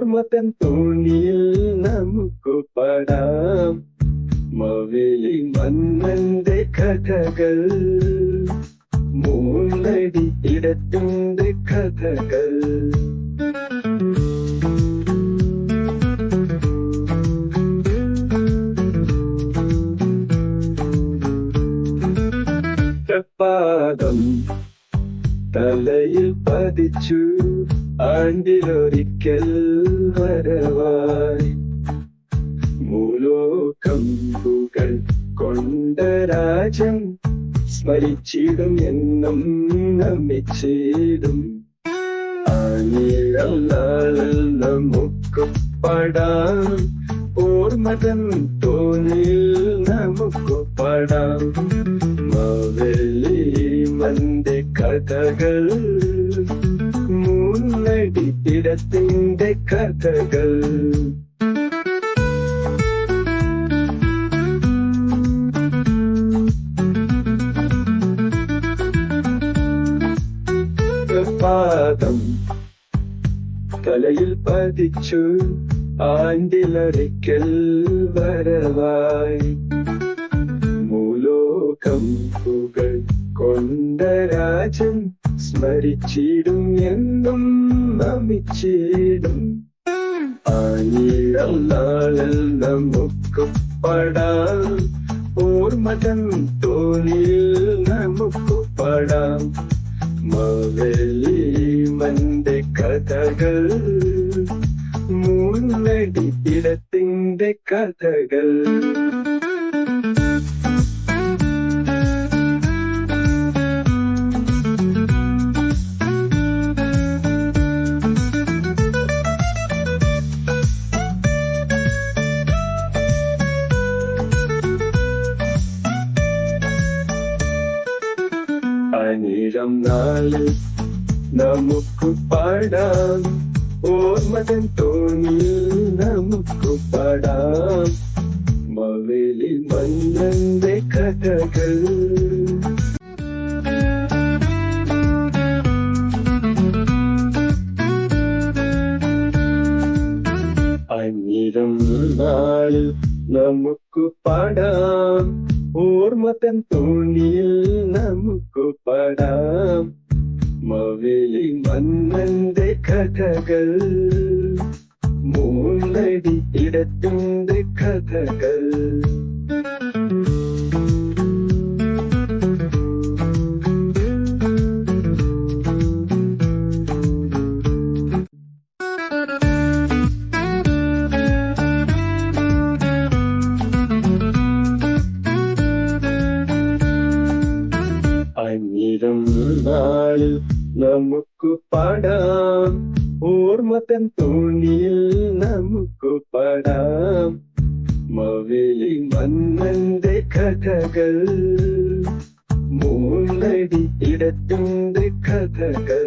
ഓർമ്മതൻ തോണിയിൽ നമുക്കു പാടാം മവേലി മന്നന്റെ കഥകൾ, മൂന്നടി ഇടത്തിന്റെ കഥകൾ. പാദം തലയിൽ പതിച്ചു ആണ്ടിലൊരിക്കൽ വരവായി, ഭൂലോകം പുകൾ കൊണ്ട രാജ്യം സ്മരിച്ചിടും എന്നും നമിച്ചിടും. ആയിരം നാളിൽ നമുക്ക് പാടാം ഓർമ്മതൻ തോണിയിൽ നമുക്ക് പാടാം മവേലി മന്റെ കഥകൾ, മൂന്നടി ഇടത്തിന്റെ കഥകൾ. പാദം തലയിൽ പതിച്ചു ആണ്ടിലൊരിക്കൽ വരവായി, ഭൂലോകം പുകൾ കൊണ്ട രാജ്യം സ്മരിച്ചിടും എന്നും നമിച്ചിടും. ആയിരം നാളിൽ നമുക്ക് പാടാം ഓർമ്മതൻ തോണിയിൽ നമുക്ക് പാടാം മവേലി മന്റെ കഥകൾ, മൂന്നടി ഇടത്തിന്റെ കഥകൾ. ആയിരം നാളിൽ നമുക്ക് പാടാം ഓർമ്മതൻ തോണിയിൽ നമുക്ക് പാടാം മവേലി മന്നന്റെ കഥകൾ. ആയിരം നാളിൽ നമുക്ക് പാടാം ഓർമ്മതൻ തോണിയിൽ നമുക്ക് പാടാം മവേലി മന്നന്റെ കഥകൾ, മൂന്നടി ഇടത്തിന്റെ കഥകൾ. ആയിരം നാളിൽ നമുക്ക് പാടാം ഓർമ്മതൻ തോണിയിൽ നമുക്ക് പാടാം മവേലി മന്നന്റെ കഥകൾ, മൂന്നടി ഇടത്തിന്റെ കഥകൾ.